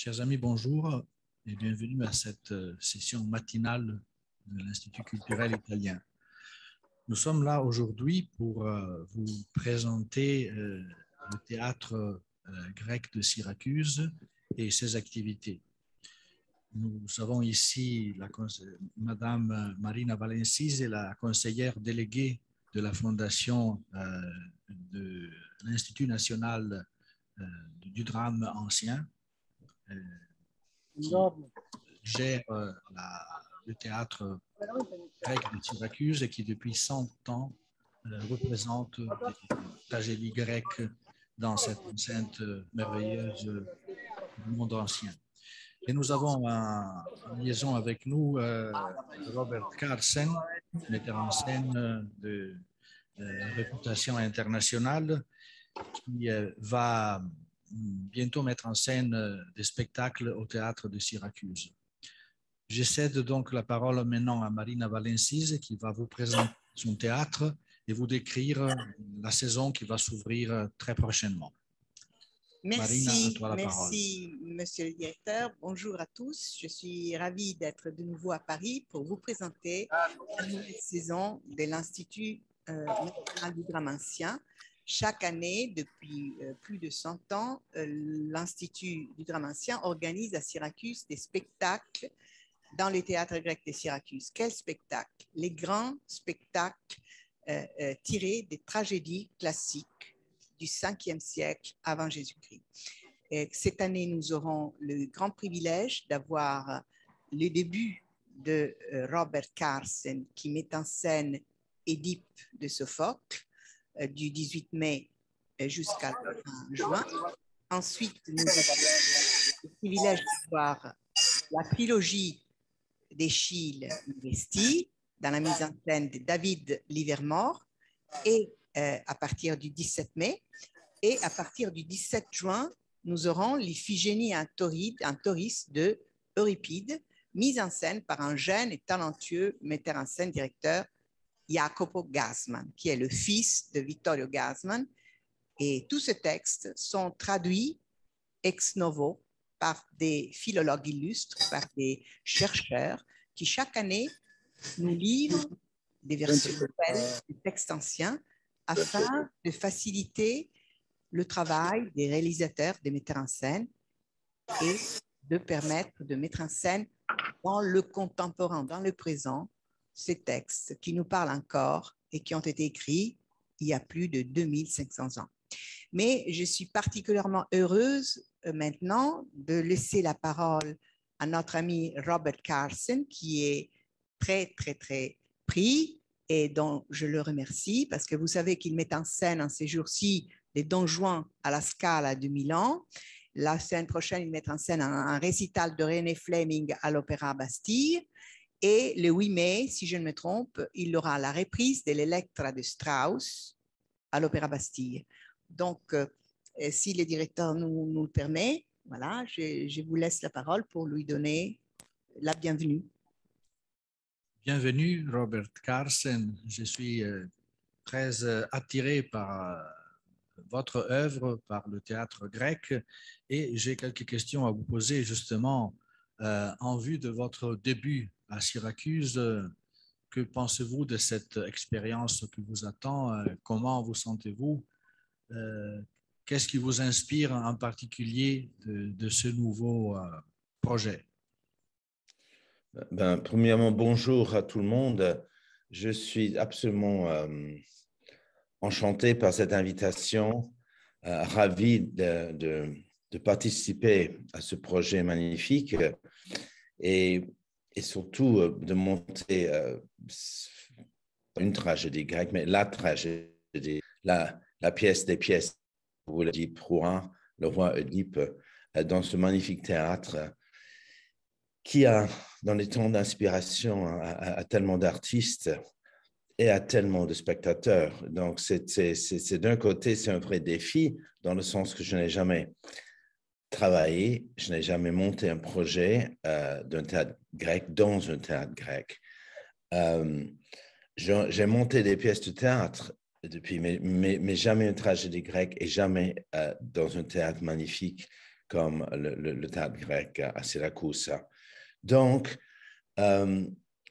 Chers amis, bonjour et bienvenue à cette session matinale de l'Institut culturel italien. Nous sommes là aujourd'hui pour vous présenter le théâtre grec de Syracuse et ses activités. Nous avons ici Madame Marina Valencisi, la conseillère déléguée de la fondation de l'Institut national du drame ancien, qui gère le théâtre grec de Syracuse et qui depuis 100 ans représente des tragédies grecques dans cette enceinte merveilleuse du monde ancien. Et nous avons en liaison avec nous Robert Carsen, metteur en scène de réputation internationale, qui va bientôt mettre en scène des spectacles au théâtre de Syracuse. Je cède donc la parole maintenant à Marina Valencisi qui va vous présenter son théâtre et vous décrire la saison qui va s'ouvrir très prochainement. Marina, à toi la parole. Merci, monsieur le directeur. Bonjour à tous. Je suis ravie d'être de nouveau à Paris pour vous présenter la nouvelle saison de l'Institut national du drame ancien. Chaque année, depuis plus de 100 ans, l'Institut du drame ancien organise à Syracuse des spectacles dans le théâtre grec de Syracuse. Quels spectacles? Les grands spectacles tirés des tragédies classiques du 5e siècle avant Jésus-Christ. Cette année, nous aurons le grand privilège d'avoir le début de Robert Carsen qui met en scène Édipe de Sophocle du 18 mai jusqu'à fin juin. Ensuite, nous avons le privilège de voir la trilogie d'Échille Vesti dans la mise en scène de David Livermore et à partir du 17 mai. Et à partir du 17 juin, nous aurons l'Iphigénie en Tauris de Euripide, mise en scène par un jeune et talentueux metteur en scène directeur, Jacopo Gassman, qui est le fils de Vittorio Gassman. Et tous ces textes sont traduits ex novo par des philologues illustres, par des chercheurs qui chaque année nous livrent des versions nouvelles des textes anciens afin de faciliter le travail des réalisateurs, des metteurs en scène et de permettre de mettre en scène dans le contemporain, dans le présent, ces textes qui nous parlent encore et qui ont été écrits il y a plus de 2500 ans. Mais je suis particulièrement heureuse maintenant de laisser la parole à notre ami Robert Carsen qui est très pris et dont je le remercie parce que vous savez qu'il met en scène en ces jours-ci les Don Juan à la Scala de Milan. La semaine prochaine, il met en scène un récital de René Fleming à l'Opéra Bastille. Et le 8 mai, si je ne me trompe, il aura la reprise de l'Electra de Strauss à l'Opéra Bastille. Donc, si le directeur nous le permet, voilà, je vous laisse la parole pour lui donner la bienvenue. Bienvenue, Robert Carsen. Je suis très attiré par votre œuvre, par le théâtre grec, et j'ai quelques questions à vous poser justement en vue de votre début à Syracuse. Que pensez-vous de cette expérience qui vous attend? Comment vous sentez-vous? Qu'est-ce qui vous inspire en particulier de ce nouveau projet? Premièrement, bonjour à tout le monde. Je suis absolument enchanté par cette invitation, ravi de participer à ce projet magnifique et surtout de monter une tragédie grecque, mais la tragédie, la pièce des pièces, pour l'Oedipe roi, le roi Oedipe, dans ce magnifique théâtre qui a, dans les temps d'inspiration, a tellement d'artistes et a tellement de spectateurs. Donc, c'est d'un côté, c'est un vrai défi, dans le sens que je n'ai jamais travaillé, je n'ai jamais monté un projet d'un théâtre grec dans un théâtre grec. J'ai monté des pièces de théâtre depuis, mais jamais une tragédie grecque et jamais dans un théâtre magnifique comme le théâtre grec à Syracuse. Donc,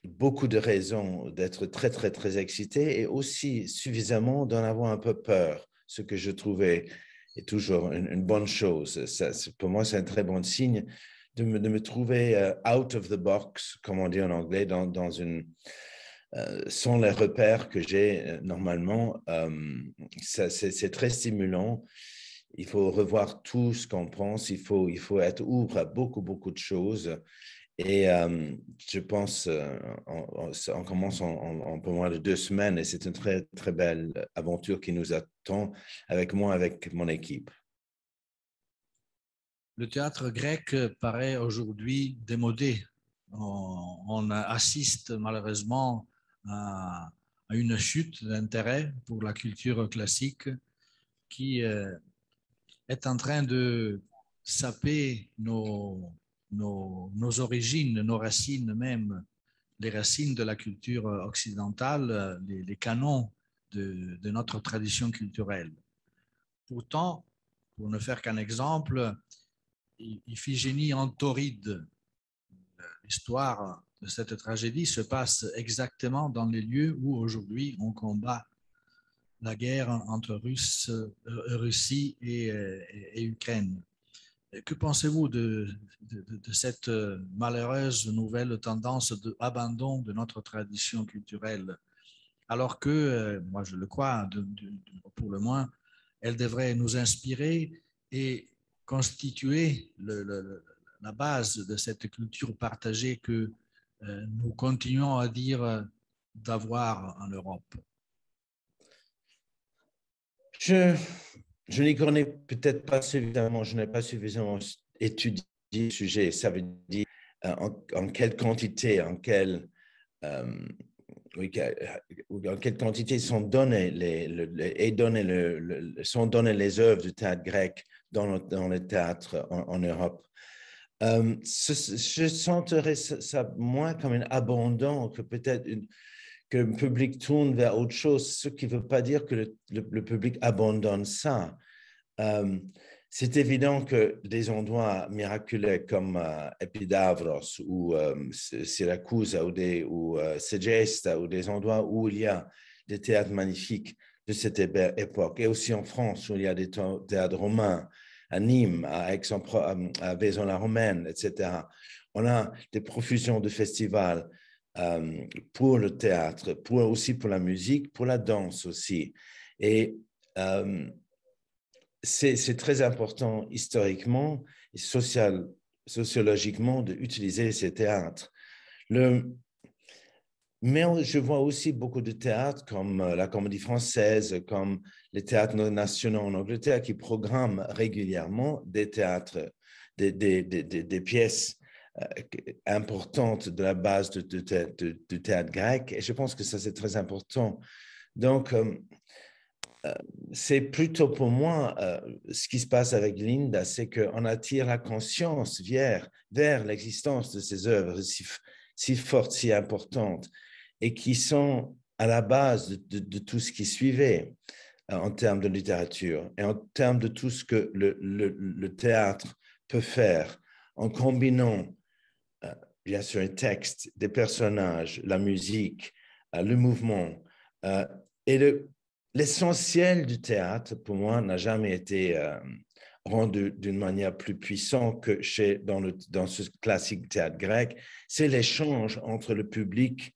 beaucoup de raisons d'être très, très, très excité et aussi suffisamment d'en avoir un peu peur, ce que je trouvais est toujours une bonne chose. Ça, pour moi, c'est un très bon signe de me trouver out of the box, comme on dit en anglais, dans une... sans les repères que j'ai normalement, c'est très stimulant. Il faut revoir tout ce qu'on pense, il faut être ouvert à beaucoup, beaucoup de choses. Et je pense, on commence en peu moins de 2 semaines et c'est une très, très belle aventure qui nous attend avec moi, avec mon équipe. Le théâtre grec paraît aujourd'hui démodé. On assiste malheureusement à une chute d'intérêt pour la culture classique qui est en train de saper nos origines, nos racines même, les racines de la culture occidentale, les canons de notre tradition culturelle. Pourtant, pour ne faire qu'un exemple, Iphigénie en Tauride, l'histoire de cette tragédie se passe exactement dans les lieux où aujourd'hui on combat la guerre entre Russie et Ukraine. Que pensez-vous de cette malheureuse nouvelle tendance d'abandon de notre tradition culturelle, alors que, moi je le crois, pour le moins, elle devrait nous inspirer et constituer la base de cette culture partagée que nous continuons à dire d'avoir en Europe? Je n'y connais peut-être pas suffisamment, je n'ai pas suffisamment étudié le sujet. Ça veut dire en quelle quantité, en quelle quantité sont données sont données les œuvres du théâtre grec dans le théâtre en Europe. Je sentirais ça moins comme un abandon que peut-être que le public tourne vers autre chose, ce qui ne veut pas dire que le public abandonne ça. C'est évident que des endroits miraculeux comme Epidavros ou Syracuse ou Segesta, ou des endroits où il y a des théâtres magnifiques de cette époque, et aussi en France où il y a des théâtres romains, à Nîmes, à à Vaison-la-Romaine, etc. On a des profusions de festivals pour le théâtre, aussi pour la musique, pour la danse aussi. Et c'est très important historiquement et sociologiquement d'utiliser ces théâtres. Mais je vois aussi beaucoup de théâtres comme la Comédie Française, comme les théâtres nationaux en Angleterre qui programment régulièrement des théâtres, des pièces importantes de la base du théâtre grec. Et je pense que ça, c'est très important. Donc, c'est plutôt pour moi, ce qui se passe avec Linda, c'est qu'on attire la conscience vers l'existence de ces œuvres si fortes, si importantes, et qui sont à la base de tout ce qui suivait en termes de littérature et en termes de tout ce que le théâtre peut faire en combinant, bien sûr, un texte, des personnages, la musique, le mouvement et l'essentiel du théâtre, pour moi, n'a jamais été rendu d'une manière plus puissante que dans ce classique théâtre grec. C'est l'échange entre le public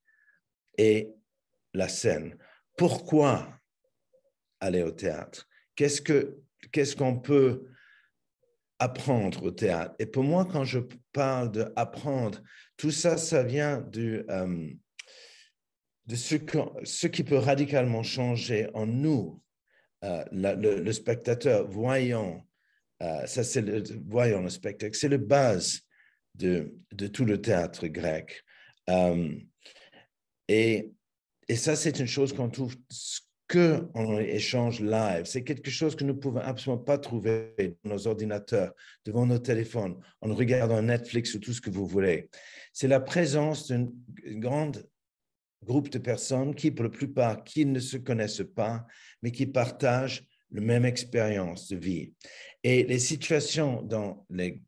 et la scène. Pourquoi aller au théâtre? Qu'est-ce qu'on peut apprendre au théâtre? Et pour moi, quand je parle d'apprendre, tout ça, ça vient de ce qui peut radicalement changer en nous, le spectateur voyant, voyant le spectacle, c'est la base de tout le théâtre grec. Et ça, c'est une chose qu'on trouve qu'en échange live. C'est quelque chose que nous ne pouvons absolument pas trouver dans nos ordinateurs, devant nos téléphones, en regardant Netflix ou tout ce que vous voulez. C'est la présence d'un grand groupe de personnes qui, pour la plupart, qui ne se connaissent pas, mais qui partagent la même expérience de vie. Et les situations dans les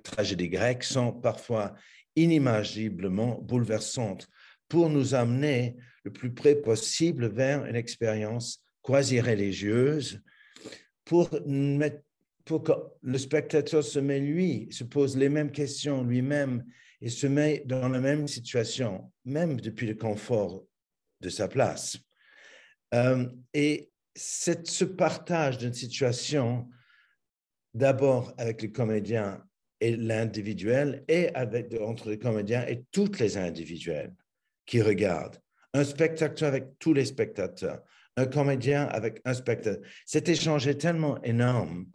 tragédies grecques sont parfois inimaginablement bouleversantes pour nous amener le plus près possible vers une expérience quasi-religieuse pour que le spectateur se pose les mêmes questions lui-même et se met dans la même situation, même depuis le confort de sa place. Et ce partage d'une situation, d'abord avec les comédiens et l'individuel, et entre les comédiens et toutes les individuels qui regardent. Un spectateur avec tous les spectateurs, un comédien avec un spectateur. Cet échange est tellement énorme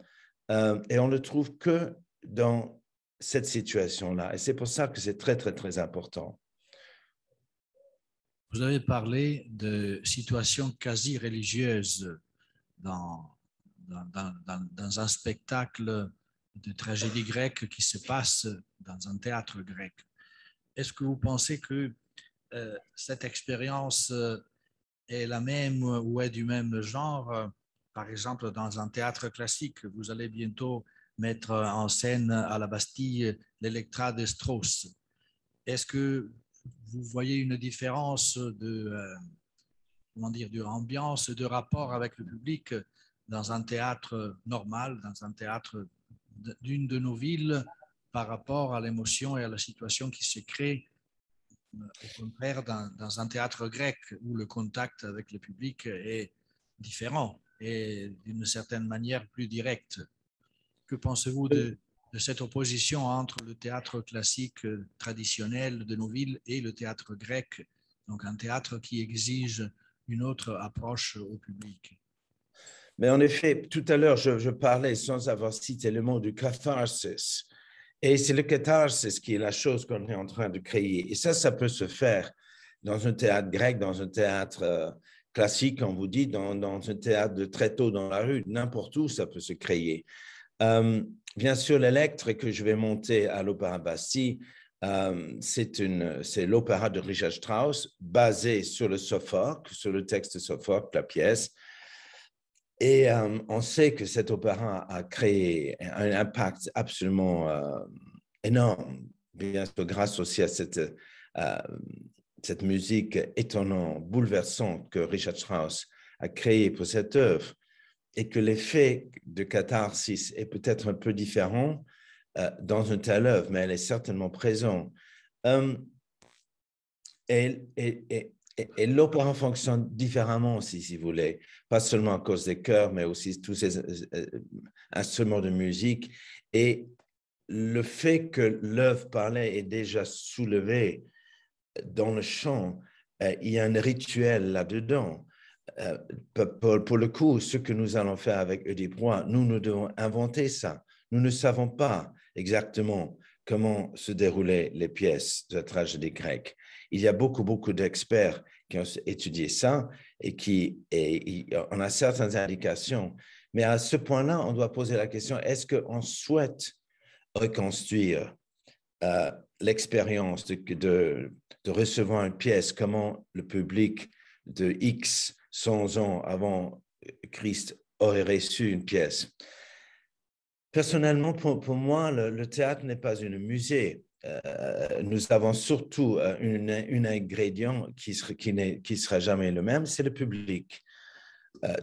et on ne le trouve que dans cette situation-là. Et c'est pour ça que c'est très, très, très important. Vous avez parlé de situations quasi religieuses dans un spectacle de tragédie grecque qui se passe dans un théâtre grec. Est-ce que vous pensez que cette expérience est la même ou est du même genre? Par exemple, dans un théâtre classique, vous allez bientôt mettre en scène à la Bastille l'Electra de Strauss. Est-ce que vous voyez une différence d'ambiance, de rapport avec le public dans un théâtre normal, dans un théâtre d'une de nos villes, par rapport à l'émotion et à la situation qui se crée, au contraire, dans un théâtre grec où le contact avec le public est différent et d'une certaine manière plus direct? Que pensez-vous de cette opposition entre le théâtre classique traditionnel de nos villes et le théâtre grec, donc un théâtre qui exige une autre approche au public? Mais en effet, tout à l'heure, je parlais sans avoir cité le mot du catharsis. Et c'est le catharsis qui est la chose qu'on est en train de créer. Et ça peut se faire dans un théâtre grec, dans un théâtre classique, on vous dit, dans un théâtre de tréteau dans la rue, n'importe où, ça peut se créer. Bien sûr, l'Electre que je vais monter à l'Opéra Bastille, c'est l'opéra de Richard Strauss, basé sur le Sophocle, sur le texte de Sophocle, la pièce. Et on sait que cet opéra a créé un impact absolument énorme, bien sûr, grâce aussi à cette musique étonnante, bouleversante que Richard Strauss a créée pour cette œuvre, et que l'effet de catharsis est peut-être un peu différent dans une telle œuvre, mais elle est certainement présente. Et l'opéra fonctionne différemment aussi, si vous voulez, pas seulement à cause des chœurs, mais aussi tous ces instruments de musique. Et le fait que l'œuvre parlée est déjà soulevée dans le chant, il y a un rituel là-dedans. Pour le coup, ce que nous allons faire avec Oedipe Roi, nous devons inventer ça. Nous ne savons pas exactement comment se déroulaient les pièces de la tragédie grecque. Il y a beaucoup d'experts qui ont étudié ça et on a certaines indications. Mais à ce point-là, on doit poser la question, est-ce qu'on souhaite reconstruire l'expérience de recevoir une pièce, comment le public de X 100 ans avant Christ aurait reçu une pièce? Personnellement, pour moi, le théâtre n'est pas un musée. Nous avons surtout un ingrédient qui sera jamais le même, c'est le public.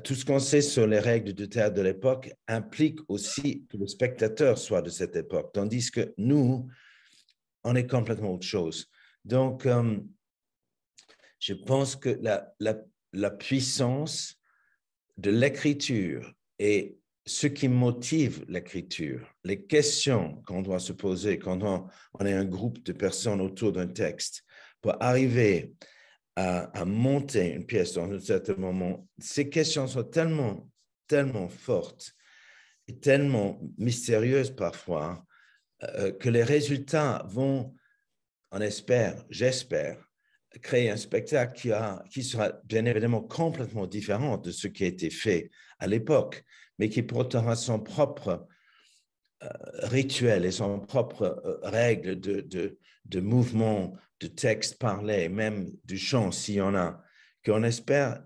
Tout ce qu'on sait sur les règles du théâtre de l'époque implique aussi que le spectateur soit de cette époque, tandis que nous, on est complètement autre chose. Donc, je pense que la puissance de l'écriture et ce qui motive l'écriture, les questions qu'on doit se poser quand on est un groupe de personnes autour d'un texte pour arriver à monter une pièce dans un certain moment, ces questions sont tellement fortes et tellement mystérieuses parfois que les résultats vont, j'espère, créer un spectacle qui sera bien évidemment complètement différent de ce qui a été fait à l'époque, mais qui portera son propre rituel et son propre règle de mouvement, de texte parlé, même du chant s'il y en a, qu'on espère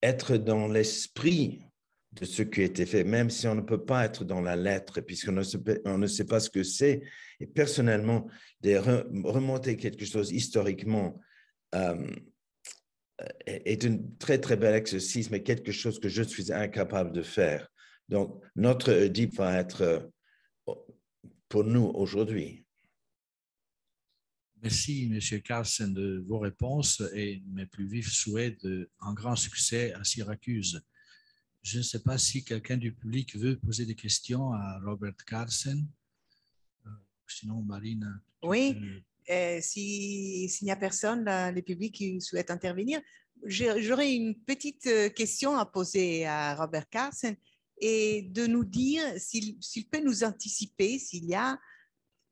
être dans l'esprit de ce qui a été fait, même si on ne peut pas être dans la lettre, puisqu'on ne sait pas ce que c'est. Et personnellement, de remonter quelque chose historiquement est un très, très bel exercice, mais quelque chose que je suis incapable de faire. Donc, notre Oedipe va être pour nous aujourd'hui. Merci, M. Carlsen, de vos réponses et mes plus vifs souhaits d'un grand succès à Syracuse. Je ne sais pas si quelqu'un du public veut poser des questions à Robert Carlsen. Sinon, Marine. Oui, s'il n'y a personne, le public qui souhaite intervenir, j'aurais une petite question à poser à Robert Carlsen et de nous dire s'il peut nous anticiper s'il y a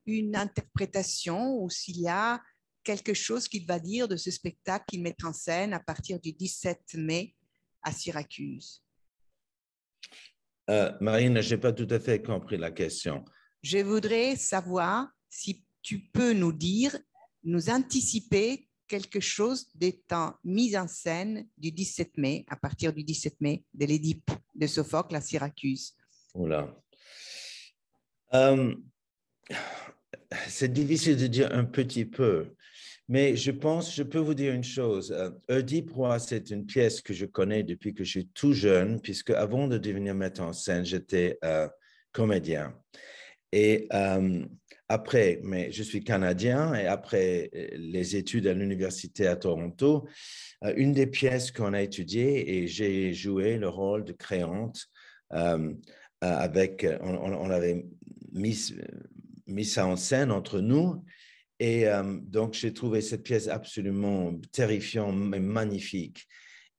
une interprétation ou s'il y a quelque chose qu'il va dire de ce spectacle qu'il met en scène à partir du 17 mai à Syracuse. Marine, je n'ai pas tout à fait compris la question. Je voudrais savoir si tu peux nous dire, nous anticiper quelque chose d'étant mis en scène du 17 mai, à partir du 17 mai, de l'Édipe de Sophocle à Syracuse. Oula. C'est difficile de dire un petit peu, mais je pense, je peux vous dire une chose. Oedipe Roi, c'est une pièce que je connais depuis que je suis tout jeune, puisque avant de devenir metteur en scène, j'étais comédien. Et après, mais je suis canadien, et après les études à l'université à Toronto, une des pièces qu'on a étudiées, et j'ai joué le rôle de Créonte avec, on avait mis ça en scène entre nous. Et donc, j'ai trouvé cette pièce absolument terrifiante, mais magnifique.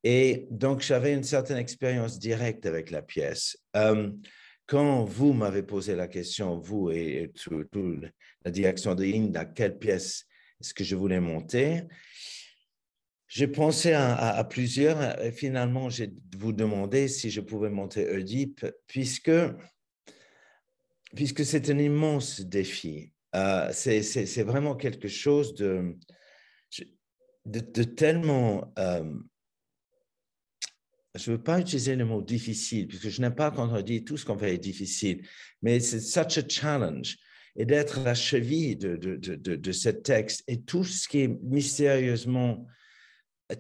Et donc, j'avais une certaine expérience directe avec la pièce. Quand vous m'avez posé la question, vous et toute la direction de l'INDA, quelle pièce est-ce que je voulais monter, j'ai pensé à plusieurs. Et finalement, j'ai vous demandé si je pouvais monter Oedipe, puisque c'est un immense défi. C'est vraiment quelque chose de tellement... je ne veux pas utiliser le mot difficile, puisque je n'aime pas quand on dit tout ce qu'on fait est difficile, mais c'est such a challenge. Et d'être à la cheville de ce texte et tout ce qui est mystérieusement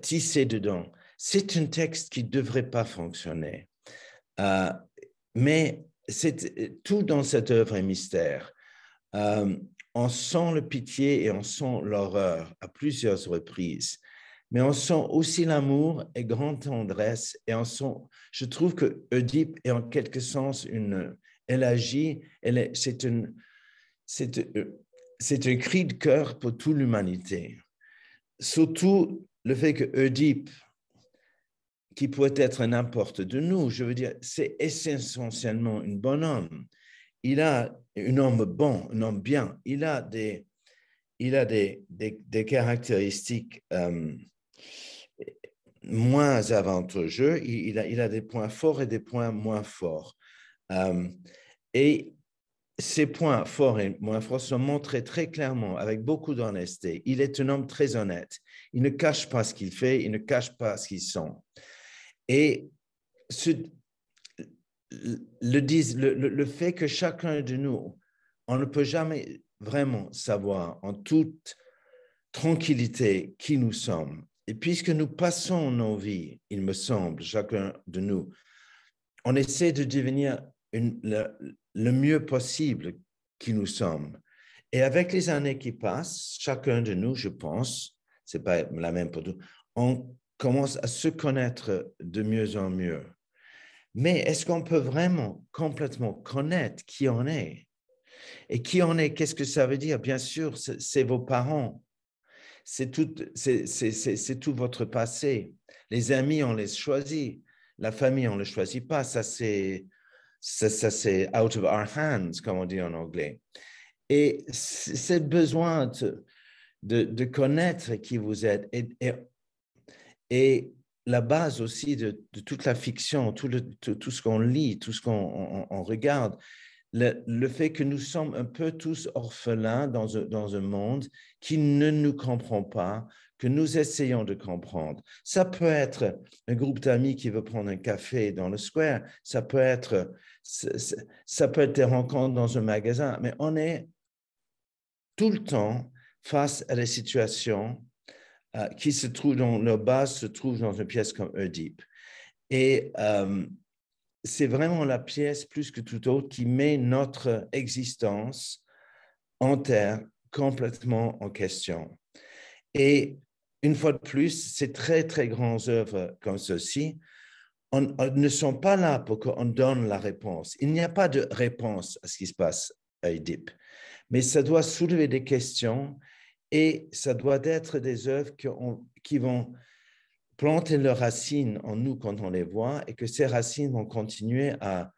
tissé dedans, c'est un texte qui ne devrait pas fonctionner. Mais tout dans cette œuvre est mystère. On sent le pitié et on sent l'horreur à plusieurs reprises. Mais on sent aussi l'amour et grande tendresse. Et on sent, je trouve que Oedipe est en quelque sens elle agit, c'est un cri de cœur pour toute l'humanité. Surtout le fait que Oedipe, qui peut être n'importe de nous, je veux dire, c'est essentiellement un bonhomme. Il a un homme bon, un homme bien. Il a des caractéristiques moins avantageux. Il a des points forts et des points moins forts. Et ces points forts et moins forts sont montrés très clairement, avec beaucoup d'honnêteté. Il est un homme très honnête. Il ne cache pas ce qu'il fait, il ne cache pas ce qu'il sent. Et le fait que chacun de nous, on ne peut jamais vraiment savoir en toute tranquillité qui nous sommes. Et puisque nous passons nos vies, il me semble, chacun de nous, on essaie de devenir le mieux possible qui nous sommes. Et avec les années qui passent, chacun de nous, je pense, c'est pas la même pour tout, on commence à se connaître de mieux en mieux. Mais est-ce qu'on peut vraiment complètement connaître qui on est? Et qui on est, qu'est-ce que ça veut dire? Bien sûr, c'est vos parents. C'est tout votre passé. Les amis, on les choisit. La famille, on ne les choisit pas. Ça, c'est out of our hands, comme on dit en anglais. Et c'est besoin de connaître qui vous êtes. Et la base aussi de toute la fiction, tout ce qu'on lit, tout ce qu'on regarde, le fait que nous sommes un peu tous orphelins dans un monde qui ne nous comprend pas, que nous essayons de comprendre. Ça peut être un groupe d'amis qui veut prendre un café dans le square, ça peut être des rencontres dans un magasin, mais on est tout le temps face à des situations qui se trouvent, dont leur base se trouve dans une pièce comme Oedipe. Et c'est vraiment la pièce, plus que tout autre, qui met notre existence en terre complètement en question. Et une fois de plus, ces très, très grandes œuvres comme ceci ne sont pas là pour qu'on donne la réponse. Il n'y a pas de réponse à ce qui se passe à Oedipe, mais ça doit soulever des questions et ça doit être des œuvres qui vont planter leurs racines en nous quand on les voit et que ces racines vont continuer à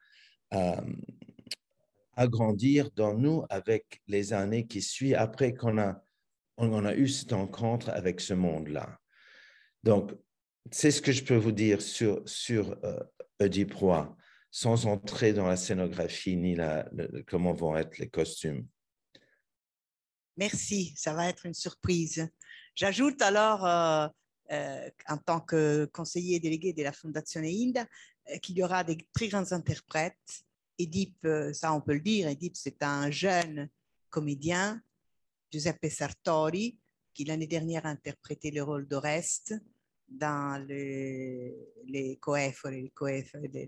grandir dans nous avec les années qui suivent après qu'on a eu cette rencontre avec ce monde-là. Donc, c'est ce que je peux vous dire sur Oedipe Roi, sans entrer dans la scénographie ni comment vont être les costumes. Merci, ça va être une surprise. J'ajoute alors, en tant que conseiller délégué de la Fondation Inda, qu'il y aura des très grands interprètes. Oedipe, ça on peut le dire, Oedipe c'est un jeune comédien, Giuseppe Sartori, qui l'année dernière a interprété le rôle d'Oreste dans les Coèphores,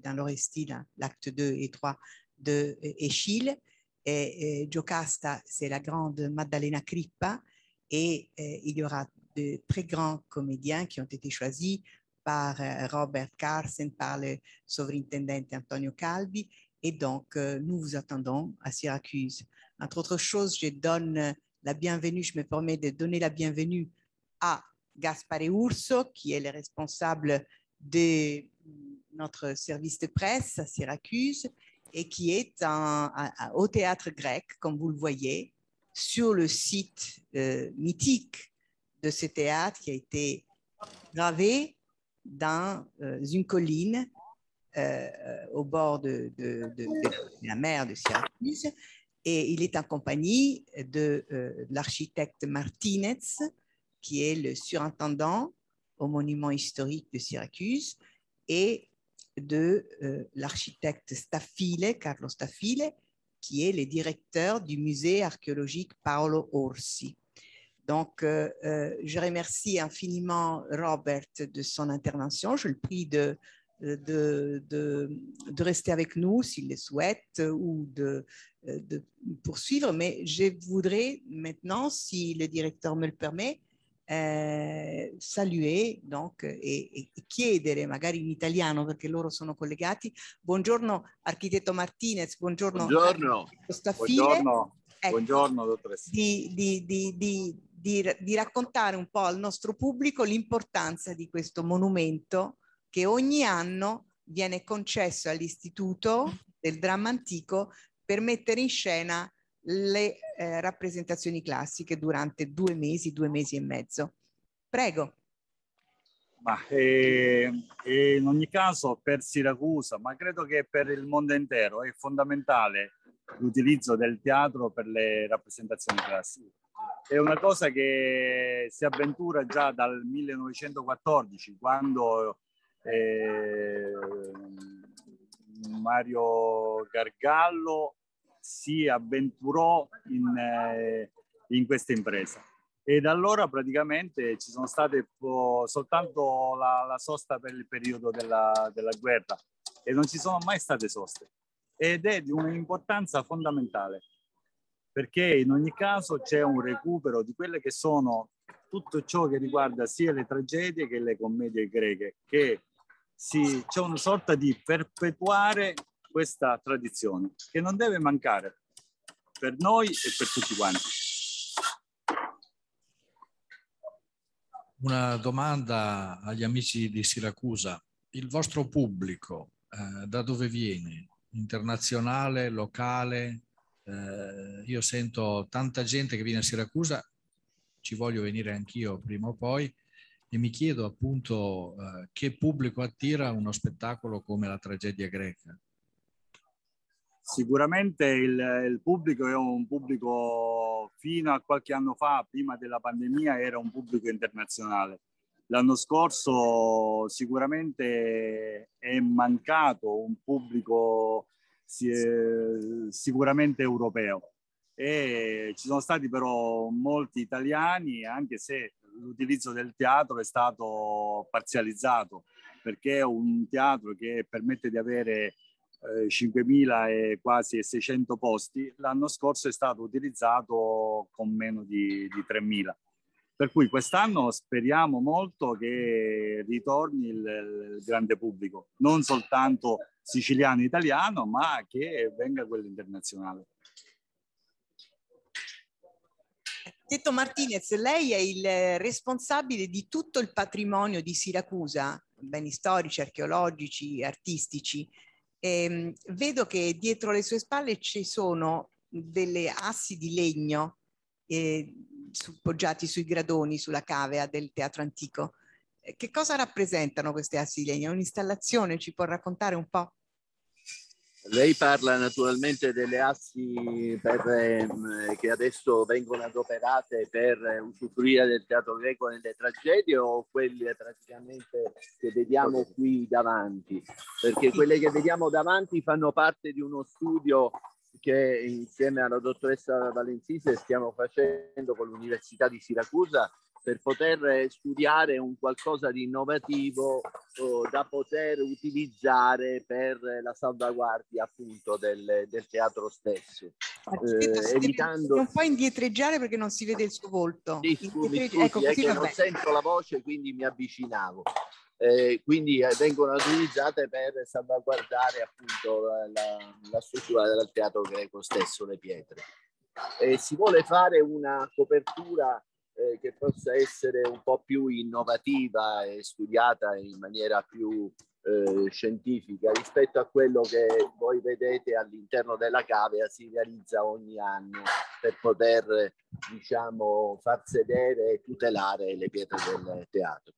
dans l'Orestie, l'acte 2 et 3 de Eschyle. Et Giocasta, c'est la grande Maddalena Crippa, et il y aura de très grands comédiens qui ont été choisis par Robert Carsen, par le sovrintendente Antonio Calvi, et donc nous vous attendons à Syracuse. Entre autres choses, je donne la bienvenue, je me permets de donner la bienvenue à Gaspare Urso, qui est le responsable de notre service de presse à Syracuse, et qui est au théâtre grec, comme vous le voyez, sur le site mythique de ce théâtre qui a été gravé dans une colline au bord de la mer de Syracuse. Et il est en compagnie de l'architecte Martinez, qui est le surintendant au monument historique de Syracuse, et de l'architecte Staffile, Carlo Staffile, qui est le directeur du musée archéologique Paolo Orsi. Donc, je remercie infiniment Robert de son intervention. Je le prie de rester avec nous s'il le souhaite ou de poursuivre, mais je voudrais maintenant, si le directeur me le permet, saluer donc, e chiedere magari in italiano perché loro sono collegati. Buongiorno architetto Martinez, buongiorno. Buongiorno. Buongiorno. Ecco, Buongiorno dottoressa. Di raccontare un po' al nostro pubblico l'importanza di questo monumento che ogni anno viene concesso all'Istituto del Dramma Antico per mettere in scena le rappresentazioni classiche durante 2 mesi e mezzo. Prego. Ma in ogni caso per Siracusa, ma credo che per il mondo intero è fondamentale l'utilizzo del teatro per le rappresentazioni classiche. È una cosa che si avventura già dal 1914, quando Mario Gargallo si avventurò in questa impresa. E da allora praticamente ci sono state soltanto la sosta per il periodo della guerra e non ci sono mai state soste. Ed è di un'importanza fondamentale, perché in ogni caso c'è un recupero di quelle che sono tutto ciò che riguarda sia le tragedie che le commedie greche, che c'è una sorta di perpetuare questa tradizione che non deve mancare per noi e per tutti quanti. Una domanda agli amici di Siracusa. Il vostro pubblico da dove viene? Internazionale, locale? Io sento tanta gente che viene a Siracusa, ci voglio venire anch'io prima o poi, e mi chiedo appunto che pubblico attira uno spettacolo come la tragedia greca. Sicuramente il pubblico è un pubblico, fino a qualche anno fa, prima della pandemia, era un pubblico internazionale. L'anno scorso sicuramente è mancato un pubblico sicuramente europeo, e ci sono stati però molti italiani, anche se l'utilizzo del teatro è stato parzializzato, perché è un teatro che permette di avere 5.000 e quasi 600 posti. L'anno scorso è stato utilizzato con meno di 3.000. Per cui quest'anno speriamo molto che ritorni il grande pubblico, non soltanto siciliano e italiano, ma che venga quello internazionale. Tetto Martinez, lei è il responsabile di tutto il patrimonio di Siracusa, beni storici, archeologici, artistici. Vedo che dietro le sue spalle ci sono delle assi di legno poggiati sui gradoni, sulla cavea del teatro antico. Che cosa rappresentano queste assi di legno? Un'installazione, ci può raccontare un po'? Lei parla naturalmente delle assi che adesso vengono adoperate per usufruire del teatro greco nelle tragedie, o quelle praticamente che vediamo qui davanti? Perché quelle che vediamo davanti fanno parte di uno studio che insieme alla dottoressa Valenzise stiamo facendo con l'Università di Siracusa per poter studiare un qualcosa di innovativo da poter utilizzare per la salvaguardia appunto del teatro stesso. Evitando... Non puoi indietreggiare perché non si vede il suo volto. Sì, scusi, ecco, è che non sento la voce, quindi mi avvicinavo. Quindi vengono utilizzate per salvaguardare appunto la struttura del teatro greco stesso, le pietre. Si vuole fare una copertura che possa essere un po' più innovativa e studiata in maniera più scientifica rispetto a quello che voi vedete all'interno della cavea si realizza ogni anno per poter, diciamo, far sedere e tutelare le pietre del teatro.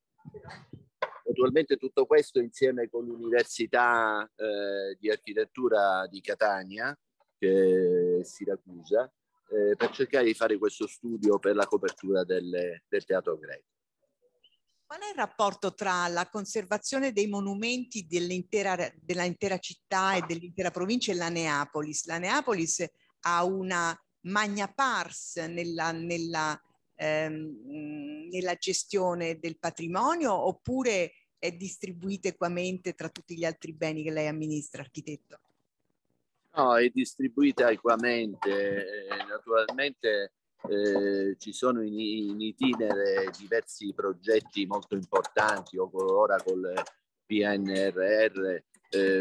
Naturalmente tutto questo insieme con l'Università di Architettura di Catania, che è Siracusa, per cercare di fare questo studio per la copertura del teatro greco. Qual è il rapporto tra la conservazione dei monumenti dell'intera città e dell'intera provincia e la Neapolis? La Neapolis ha una magna pars nella gestione del patrimonio, oppure è distribuita equamente tra tutti gli altri beni che lei amministra, architetto? No, è distribuita equamente. Naturalmente ci sono in itinere diversi progetti molto importanti, ora col PNRR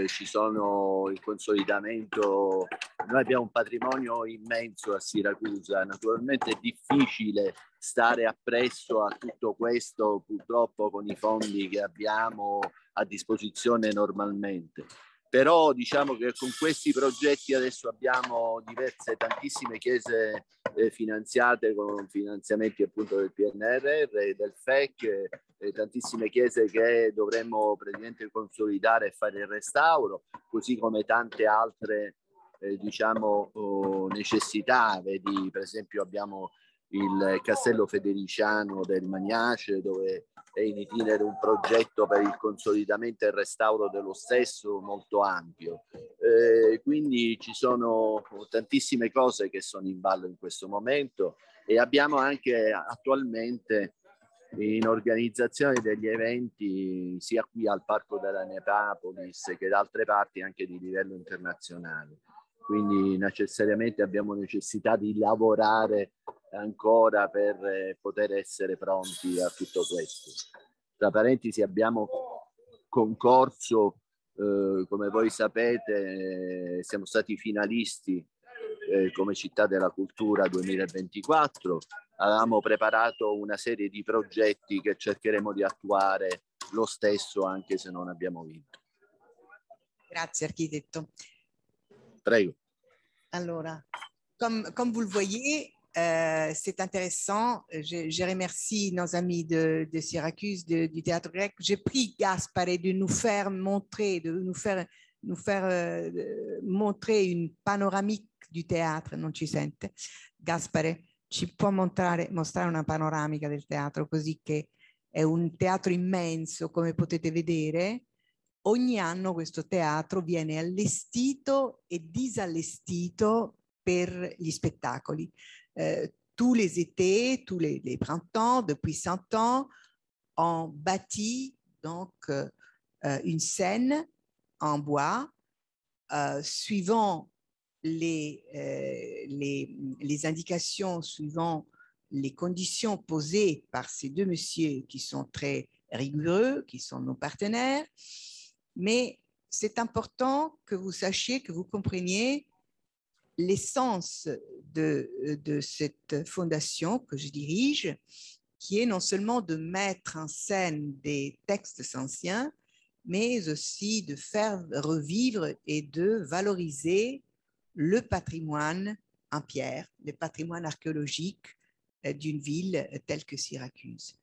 ci sono il consolidamento. Noi abbiamo un patrimonio immenso a Siracusa, naturalmente è difficile stare appresso a tutto questo purtroppo con i fondi che abbiamo a disposizione normalmente. Però diciamo che con questi progetti adesso abbiamo tantissime chiese finanziate con finanziamenti appunto del PNRR e del FEC, tantissime chiese che dovremmo praticamente consolidare e fare il restauro, così come tante altre diciamo necessità. Vedi, per esempio abbiamo il Castello Federiciano del Magnace, dove è in itinere un progetto per il consolidamento e il restauro dello stesso molto ampio. Quindi ci sono tantissime cose che sono in ballo in questo momento, e abbiamo anche attualmente in organizzazione degli eventi sia qui al Parco della Neapolis che da altre parti anche di livello internazionale. Quindi necessariamente abbiamo necessità di lavorare ancora per poter essere pronti a tutto questo. Tra parentesi abbiamo concorso, come voi sapete, siamo stati finalisti come Città della Cultura 2024. Avevamo preparato una serie di progetti che cercheremo di attuare lo stesso anche se non abbiamo vinto. Grazie architetto. Prego. Alors, comme vous le voyez, c'est intéressant. Je remercie nos amis de Syracuse, du théâtre grec. J'ai pris Gaspare de nous faire montrer, de nous faire nous faire montrer une panoramique du teatro, non ci sente? Gaspare, ci può mostrare una panoramica del teatro, così che è un teatro immenso, come potete vedere. Ogni anno questo teatro viene allestito e disallestito per gli spettacoli. Tous les étés, tous les printemps, depuis 100 ans, on bâtit donc une scène en bois, suivant les indications, suivant les conditions posées par ces deux messieurs qui sont très rigoureux, qui sont nos partenaires. Mais c'est important que vous sachiez, que vous compreniez l'essence de cette fondation que je dirige, qui est non seulement de mettre en scène des textes anciens, mais aussi de faire revivre et de valoriser le patrimoine en pierre, le patrimoine archéologique d'une ville telle que Syracuse.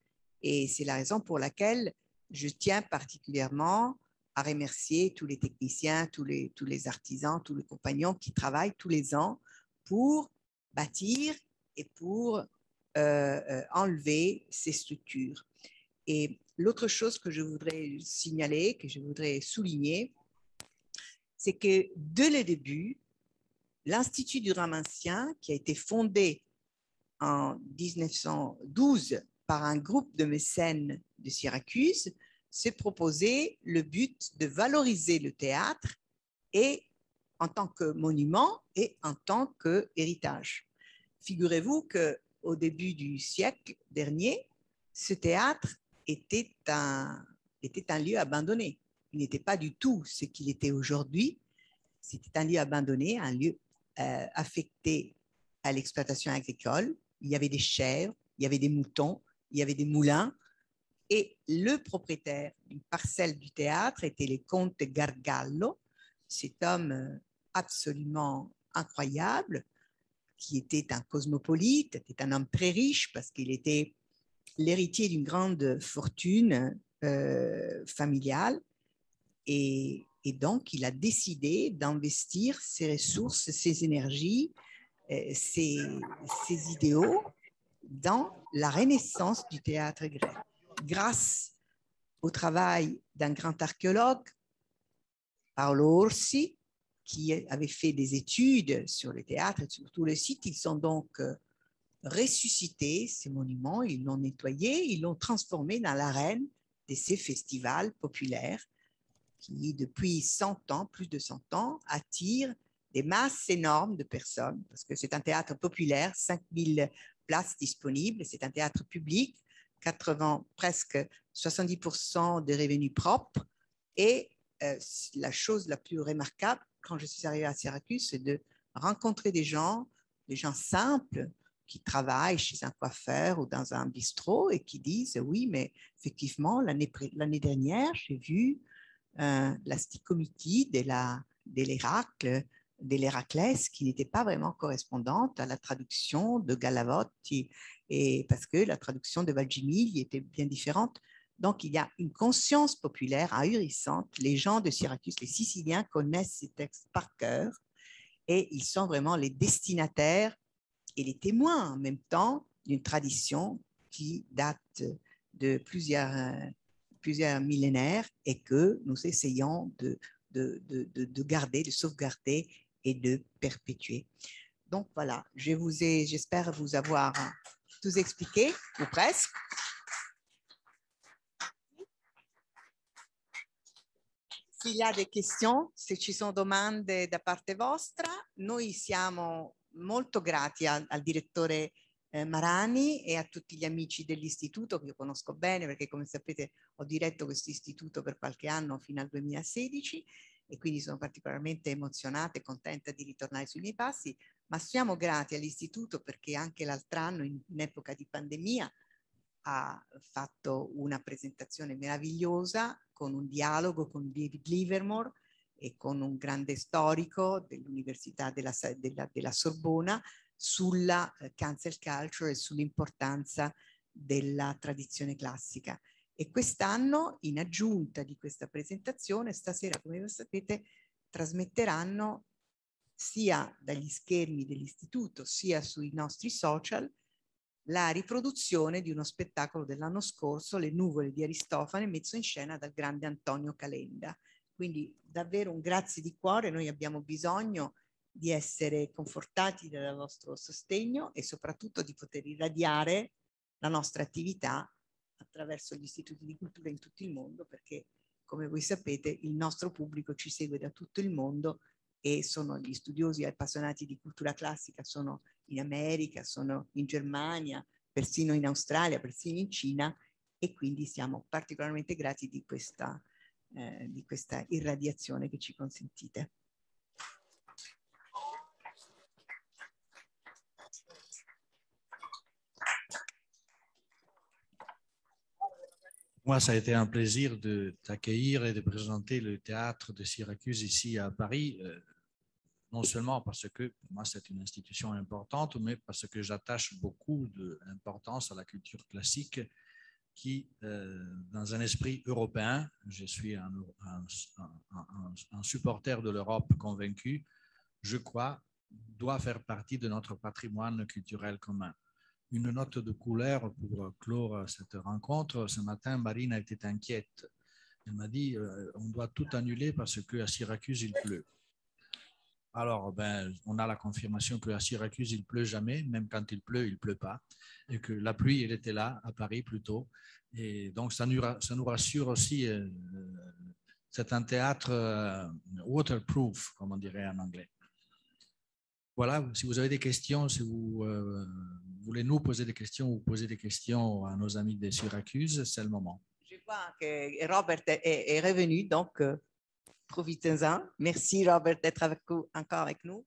Et c'est la raison pour laquelle je tiens particulièrement à remercier tous les techniciens, tous les artisans, tous les compagnons qui travaillent tous les ans pour bâtir et pour enlever ces structures. Et l'autre chose que je voudrais signaler, que je voudrais souligner, c'est que dès le début, l'Institut du drame ancien, qui a été fondé en 1912 par un groupe de mécènes de Syracuse, s'est proposé le but de valoriser le théâtre et en tant que monument et en tant qu'héritage. Figurez-vous qu'au début du siècle dernier, ce théâtre était un lieu abandonné. Il n'était pas du tout ce qu'il était aujourd'hui. C'était un lieu abandonné, un lieu affecté à l'exploitation agricole. Il y avait des chèvres, il y avait des moutons, il y avait des moulins. Et le propriétaire d'une parcelle du théâtre était le comte Gargallo, cet homme absolument incroyable, qui était un cosmopolite, était un homme très riche parce qu'il était l'héritier d'une grande fortune familiale. Et donc, il a décidé d'investir ses ressources, ses énergies, ses idéaux dans la renaissance du théâtre grec. Grâce au travail d'un grand archéologue, Paolo Orsi, qui avait fait des études sur le théâtre et sur tout le site, ils ont donc ressuscité ces monuments, ils l'ont nettoyé, ils l'ont transformé dans l'arène de ces festivals populaires qui, depuis 100 ans, plus de 100 ans, attirent des masses énormes de personnes, parce que c'est un théâtre populaire, 5000 places disponibles, c'est un théâtre public, presque 70% de revenus propres. Et la chose la plus remarquable, quand je suis arrivée à Syracuse, c'est de rencontrer des gens simples, qui travaillent chez un coiffeur ou dans un bistrot et qui disent « Oui, mais effectivement, l'année dernière, j'ai vu la stichomitie de l'Héraclès qui n'était pas vraiment correspondante à la traduction de Galavotti, et parce que la traduction de Valgimigli était bien différente. Donc, il y a une conscience populaire ahurissante. Les gens de Syracuse, les Siciliens, connaissent ces textes par cœur et ils sont vraiment les destinataires et les témoins en même temps d'une tradition qui date de plusieurs millénaires et que nous essayons de garder, de sauvegarder et de perpétuer. Donc voilà, j'espère vous avoir tout expliqué, ou presque. S'il y a des questions, se ci sono domande da parte vostra, noi siamo molto grati al direttore Marani e a tutti gli amici dell'istituto che io conosco bene perché, come sapete, ho diretto questo istituto per qualche anno fino al 2016 e quindi sono particolarmente emozionata e contenta di ritornare sui miei passi, ma siamo grati all'istituto perché anche l'altro anno, in epoca di pandemia, ha fatto una presentazione meravigliosa con un dialogo con David Livermore e con un grande storico dell'Università della Sorbona sulla cancel culture e sull'importanza della tradizione classica. E quest'anno, in aggiunta di questa presentazione, stasera, come voi sapete, trasmetteranno sia dagli schermi dell'istituto sia sui nostri social la riproduzione di uno spettacolo dell'anno scorso, Le nuvole di Aristofane, messo in scena dal grande Antonio Calenda. Quindi davvero un grazie di cuore, noi abbiamo bisogno di essere confortati dal vostro sostegno e soprattutto di poter irradiare la nostra attività attraverso gli istituti di cultura in tutto il mondo, perché come voi sapete il nostro pubblico ci segue da tutto il mondo e sono gli studiosi e appassionati di cultura classica, sono in America, sono in Germania, persino in Australia, persino in Cina, e quindi siamo particolarmente grati di questa irradiazione che ci consentite. Moi, ça a été un plaisir de t'accueillir et de présenter le théâtre de Syracuse ici à Paris, non seulement parce que pour moi c'est une institution importante, mais parce que j'attache beaucoup d'importance à la culture classique qui, dans un esprit européen, je suis un supporter de l'Europe convaincu, je crois, doit faire partie de notre patrimoine culturel commun. Une note de couleur pour clore cette rencontre. Ce matin, Marine était inquiète. Elle m'a dit on doit tout annuler parce qu'à Syracuse, il pleut. Alors, on a la confirmation qu'à Syracuse, il pleut jamais, même quand il pleut pas, et que la pluie, elle était là, à Paris plutôt. Et donc, ça nous rassure aussi. C'est un théâtre waterproof, comme on dirait en anglais. Voilà, si vous avez des questions, si vous voulez nous poser des questions ou poser des questions à nos amis de Syracuse, c'est le moment. Je vois que Robert est revenu, donc profitez-en. Merci Robert d'être encore avec nous.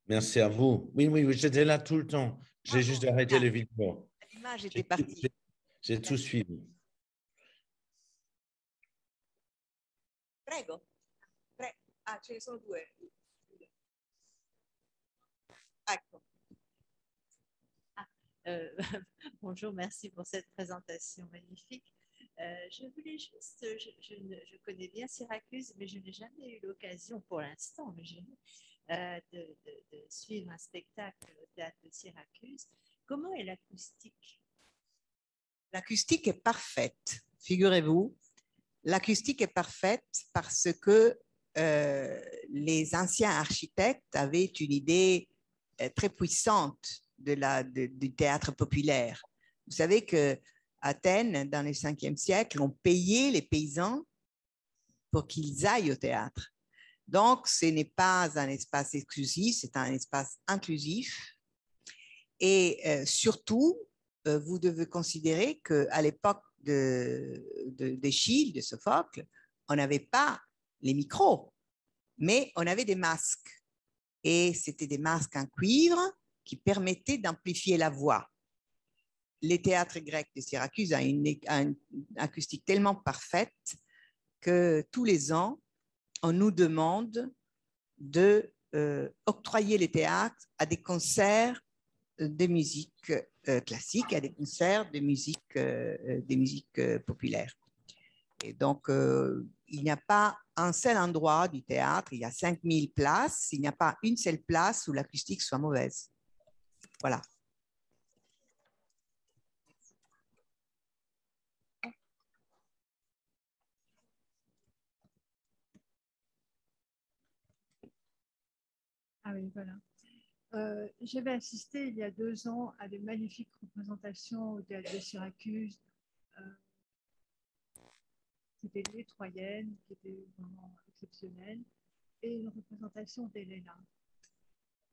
Merci à vous. Oui, j'étais là tout le temps. J'ai juste arrêté le vidéo. L'image était partie. J'ai tout suivi. Prego. Ah, ce ne sono due. Ecco. Bonjour, merci pour cette présentation magnifique. Je voulais juste, je connais bien Syracuse, mais je n'ai jamais eu l'occasion pour l'instant de suivre un spectacle au théâtre de Syracuse. Comment est l'acoustique? L'acoustique est parfaite, figurez-vous. L'acoustique est parfaite parce que les anciens architectes avaient une idée très puissante du théâtre populaire. Vous savez que Athènes, dans le 5e siècle, ont payé les paysans pour qu'ils aillent au théâtre. Donc, ce n'est pas un espace exclusif, c'est un espace inclusif. Et surtout, vous devez considérer qu'à l'époque d'Échille, de Sophocle, on n'avait pas les micros, mais on avait des masques. Et c'était des masques en cuivre qui permettaient d'amplifier la voix. Les théâtres grecs de Syracuse ont une acoustique tellement parfaite que tous les ans, on nous demande d'octroyer les théâtres à des concerts de musique classique, à des concerts de musique populaire. Et donc, il n'y a pas un seul endroit du théâtre, il y a 5000 places, il n'y a pas une seule place où l'acoustique soit mauvaise. Voilà. Ah oui, voilà. J'avais assisté il y a 2 ans à de magnifiques représentations au théâtre de Syracuse. C'était les Troyennes, qui était vraiment exceptionnelle, et une représentation d'Héléna,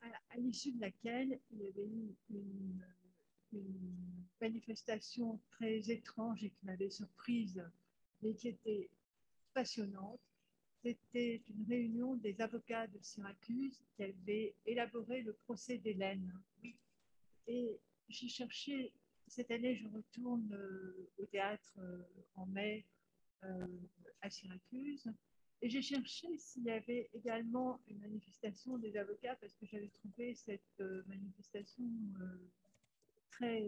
à l'issue de laquelle il y avait eu une manifestation très étrange et qui m'avait surprise, mais qui était passionnante. C'était une réunion des avocats de Syracuse qui avaient élaboré le procès d'Hélène. Et j'ai cherché, cette année je retourne au théâtre en mai à Syracuse, et j'ai cherché s'il y avait également une manifestation des avocats parce que j'avais trouvé cette manifestation très,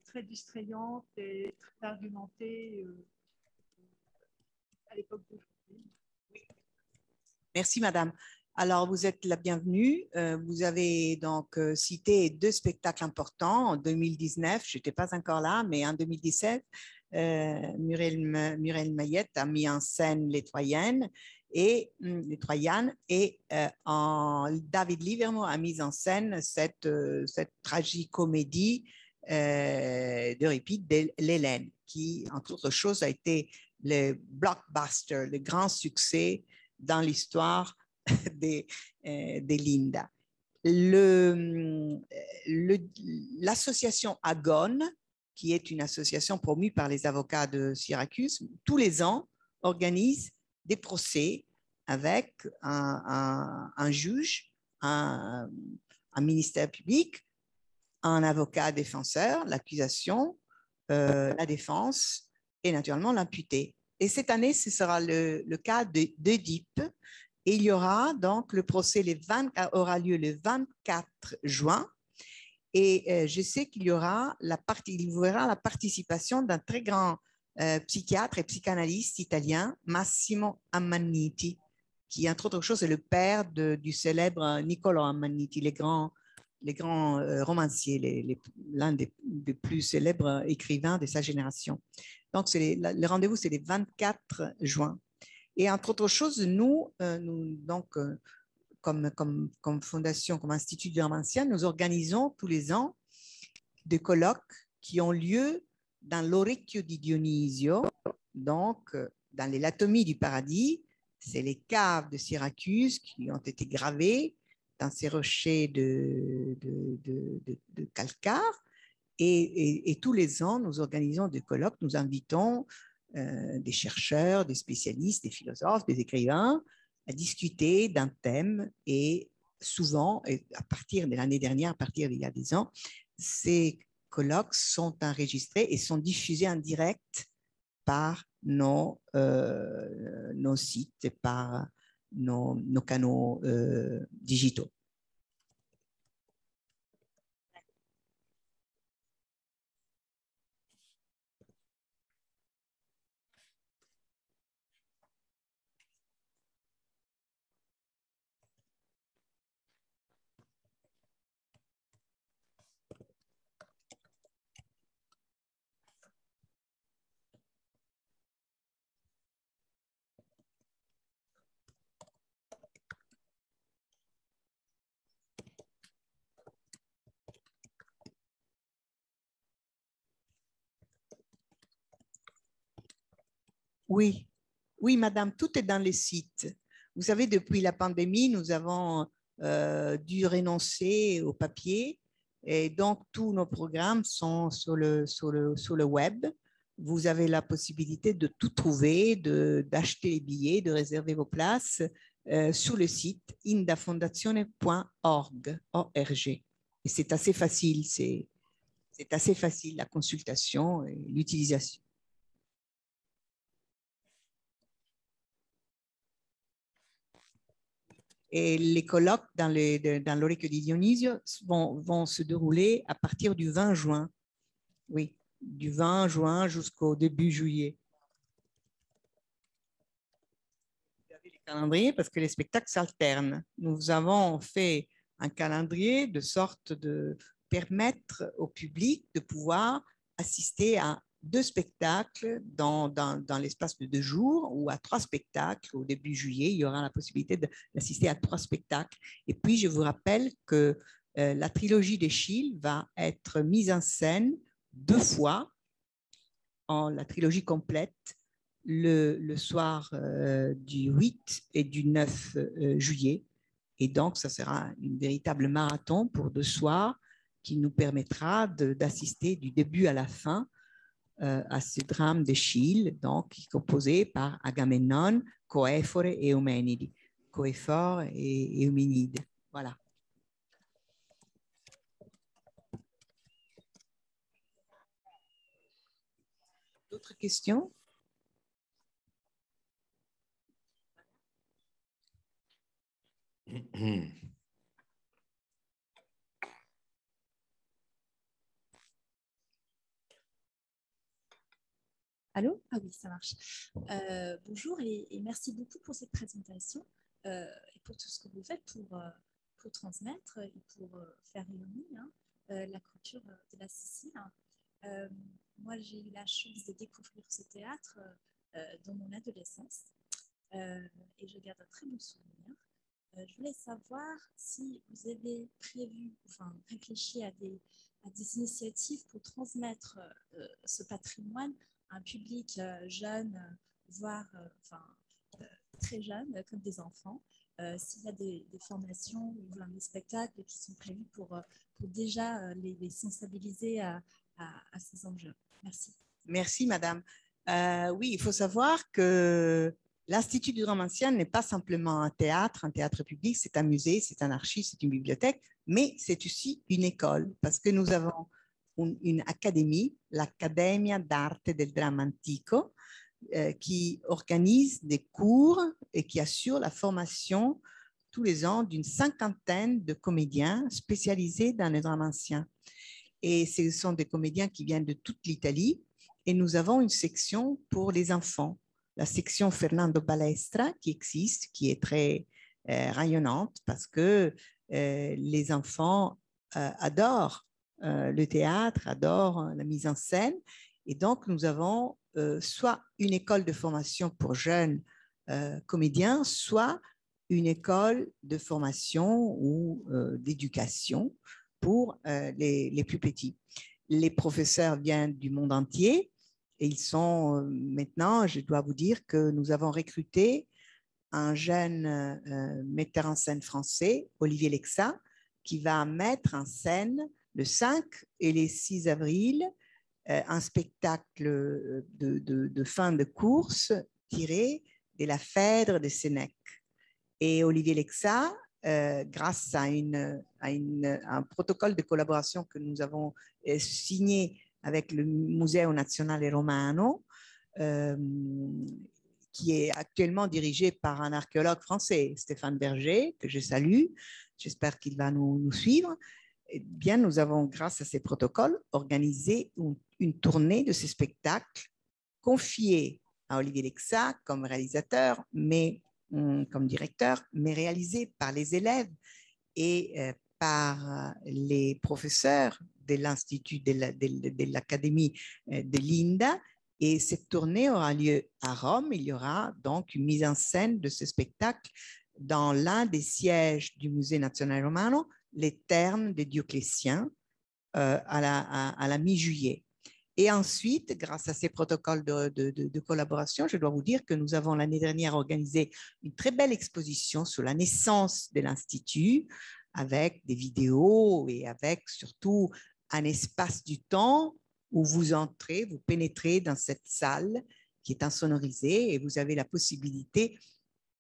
très distrayante et très argumentée à l'époque d'aujourd'hui. Merci, madame. Alors, vous êtes la bienvenue. Vous avez donc cité 2 spectacles importants. En 2019, je n'étais pas encore là, mais en 2017, Muriel Mayette a mis en scène Les Troyennes et David Livermore a mis en scène cette tragicomédie d'Euripide, l'Hélène, qui, entre autres choses, a été le blockbuster, le grand succès dans l'histoire des Linda. L'association Agone, qui est une association promue par les avocats de Syracuse, tous les ans organise des procès avec un juge, un ministère public, un avocat défenseur, l'accusation, la défense et naturellement l'imputé. Et cette année, ce sera le cas d'Oedipe. Et il y aura donc le procès aura lieu le 24 juin. Et je sais qu'il y aura la participation d'un très grand psychiatre et psychanalyste italien, Massimo Ammanniti, qui, entre autres choses, est le père du célèbre Niccolò Ammanniti, les grands romanciers, l'un des plus célèbres écrivains de sa génération. Donc, le rendez-vous, c'est le 24 juin. Et entre autres choses, nous comme fondation, comme Institut du drame ancien, nous organisons tous les ans des colloques qui ont lieu dans l'Orecchio di Dionisio, donc dans les latomies du paradis. C'est les caves de Syracuse qui ont été gravées dans ces rochers de calcaire. Et tous les ans, nous organisons des colloques, nous invitons des chercheurs, des spécialistes, des philosophes, des écrivains à discuter d'un thème. Et souvent, et à partir de l'année dernière, à partir d'il y a 10 ans, ces colloques sont enregistrés et sont diffusés en direct par nos sites et par nos canaux digitaux. Oui, oui, madame, tout est dans les sites. Vous savez, depuis la pandémie, nous avons dû renoncer au papier et donc tous nos programmes sont sur le web. Vous avez la possibilité de tout trouver, d'acheter les billets, de réserver vos places sur le site indafondazione.org. Et c'est assez facile, c'est assez facile la consultation et l'utilisation. Et les colloques dans l'Orecchio di Dionisio vont se dérouler à partir du 20 juin. Oui, du 20 juin jusqu'au début juillet. Vous avez les calendriers parce que les spectacles s'alternent. Nous avons fait un calendrier de sorte de permettre au public de pouvoir assister à 2 spectacles dans l'espace de 2 jours ou à 3 spectacles. Au début juillet, il y aura la possibilité d'assister à 3 spectacles. Et puis, je vous rappelle que la trilogie d'Eschyle va être mise en scène 2 fois, la trilogie complète, le soir du 8 et du 9 juillet. Et donc, ça sera une véritable marathon pour 2 soirs qui nous permettra d'assister du début à la fin à ce drame d'Eschyle, donc composé par Agamemnon, Coéphore et Euménide. Coéphore et Euménide. Voilà. D'autres questions? Allô? Ah oui, ça marche. Bonjour et merci beaucoup pour cette présentation. et pour tout ce que vous faites pour transmettre et pour faire rayonner la culture de la Sicile. Moi, j'ai eu la chance de découvrir ce théâtre dans mon adolescence et je garde un très bon souvenir. Je voulais savoir si vous avez prévu, enfin réfléchi à des initiatives pour transmettre ce patrimoine à un public jeune, voire très jeune, comme des enfants. S'il y a des formations ou des spectacles qui sont prévus pour déjà les sensibiliser à ces enjeux. Merci. Merci, madame. Oui, il faut savoir que l'Institut du drame ancien n'est pas simplement un théâtre public, c'est un musée, c'est un archive, c'est une bibliothèque, mais c'est aussi une école parce que nous avons une académie, l'Accademia d'Arte del Dramma Antico, qui organise des cours et qui assure la formation tous les ans d'une 50aine de comédiens spécialisés dans les drames anciens. Et ce sont des comédiens qui viennent de toute l'Italie. Et nous avons une section pour les enfants, la section Fernando Balestra qui existe, qui est très rayonnante parce que les enfants adorent le théâtre, adorent la mise en scène. Et donc, nous avons soit une école de formation pour jeunes comédiens, soit une école de formation ou d'éducation pour les plus petits. Les professeurs viennent du monde entier et ils sont maintenant, je dois vous dire que nous avons recruté un jeune metteur en scène français, Olivier Lexa, qui va mettre en scène le 5 et le 6 avril un spectacle de fin de course tiré de la Phèdre de Sénèque. Et Olivier Lexa, grâce à un protocole de collaboration que nous avons signé avec le Museo Nazionale Romano, qui est actuellement dirigé par un archéologue français, Stéphane Berger, que je salue. J'espère qu'il va nous suivre. Eh bien, nous avons, grâce à ces protocoles, organisé une tournée de ces spectacles confiés à Olivier Lexa comme réalisateur, mais comme directeur, mais réalisés par les élèves et par les professeurs de l'Institut de l'Académie de Linda. Et cette tournée aura lieu à Rome. Il y aura donc une mise en scène de ce spectacle dans l'un des sièges du Musée Nazionale Romano, les Thermes de Dioclétien, à la mi-juillet. Et ensuite, grâce à ces protocoles de collaboration, je dois vous dire que nous avons l'année dernière organisé une très belle exposition sur la naissance de l'Institut, avec des vidéos et avec surtout un espace du temps où vous entrez, vous pénétrez dans cette salle qui est insonorisée et vous avez la possibilité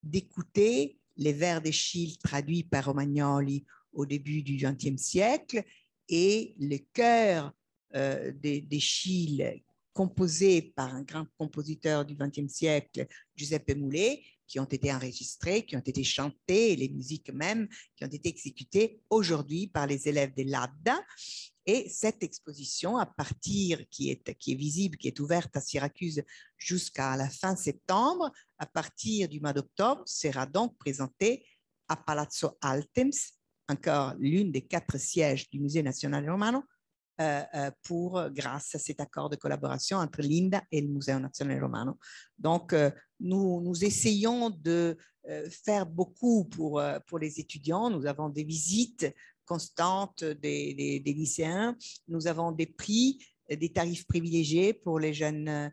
d'écouter les vers d'Eschyle traduits par Romagnoli au début du XXe siècle et le chœur d'Eschyle composé par un grand compositeur du XXe siècle, Giuseppe Moulet, qui ont été enregistrés, qui ont été chantés, et les musiques même qui ont été exécutées aujourd'hui par les élèves de l'ADDA. Et cette exposition, à partir, qui est visible, qui est ouverte à Syracuse jusqu'à la fin septembre, à partir du mois d'octobre, sera donc présentée à Palazzo Altemps, encore l'une des 4 sièges du Musée Nazionale Romano, grâce à cet accord de collaboration entre l'Inda et le Museo Nazionale Romano. Donc, nous essayons de faire beaucoup pour les étudiants. Nous avons des visites constantes des lycéens. Nous avons des prix, des tarifs privilégiés pour les jeunes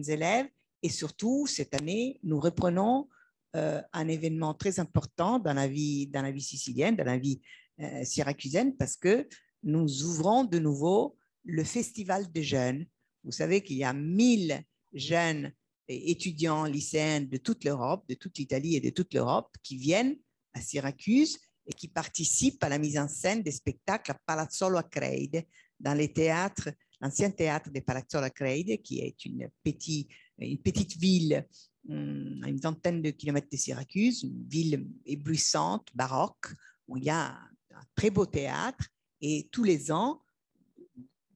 élèves. Et surtout, cette année, nous reprenons un événement très important dans la vie sicilienne, dans la vie syracusaine, parce que nous ouvrons de nouveau le Festival des jeunes. Vous savez qu'il y a 1000 jeunes étudiants lycéens de toute l'Europe, de toute l'Italie et de toute l'Europe qui viennent à Syracuse et qui participent à la mise en scène des spectacles à Palazzolo Acreide, dans les théâtres, l'ancien théâtre de Palazzolo Acreide, qui est une petite ville à une vingtaine de kilomètres de Syracuse, une ville éblouissante, baroque, où il y a un très beau théâtre. Et tous les ans,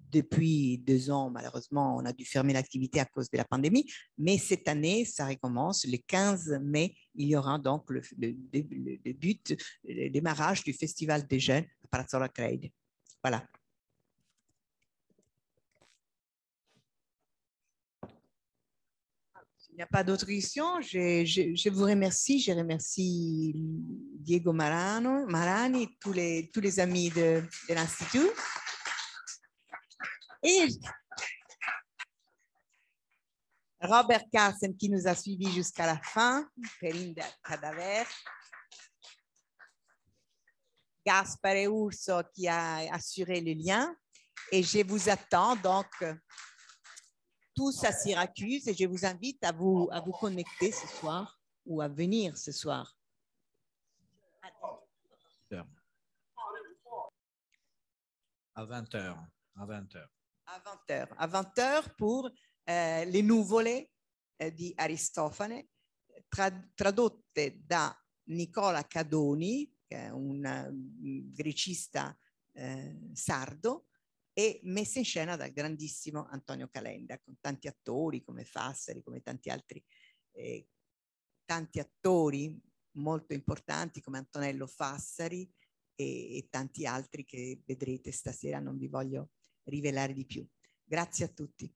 depuis 2 ans, malheureusement, on a dû fermer l'activité à cause de la pandémie, mais cette année, ça recommence. Le 15 mai, il y aura donc le démarrage du Festival des Jeunes à Palazzola Creide. Voilà. Il n'y a pas d'autres questions. Je vous remercie. Je remercie Diego Marani, tous les amis de l'Institut. Et Robert Carlsen qui nous a suivis jusqu'à la fin, Perinda Cadaver, Gaspare Urso qui a assuré le lien. Et je vous attends donc tous à Syracuse et je vous invite à vous connecter ce soir ou à venir ce soir. À 20h. À 20h. À 20h pour le nuvole di Aristofane, tradotte da Nicola Cadoni, che è un grecista sardo, e messa in scena dal grandissimo Antonio Calenda, con tanti attori come Fassari, come tanti altri, tanti attori molto importanti come Antonello Fassari e tanti altri che vedrete stasera, non vi voglio rivelare di più. Grazie a tutti.